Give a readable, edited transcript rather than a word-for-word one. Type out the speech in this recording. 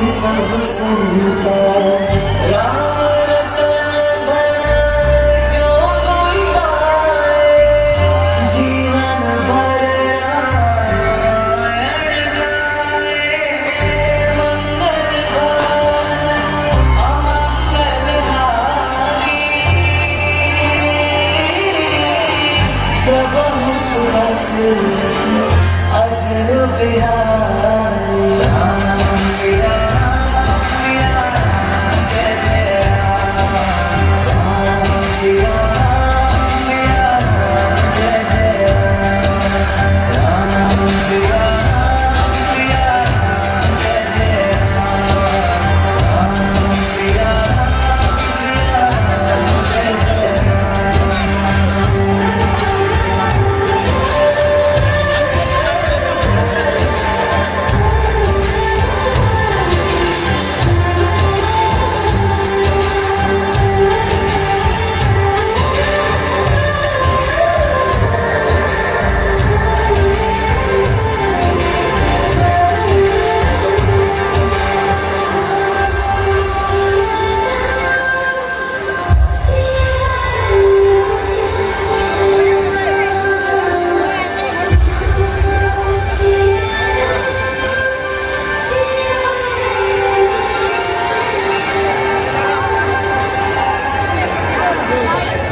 सब संता राम रतन धन जो कोई गाए, जीवन भर रामायण गाए। मंगल भवन अमंगल हारी, प्रभु सुरसिर अजर बिहारी।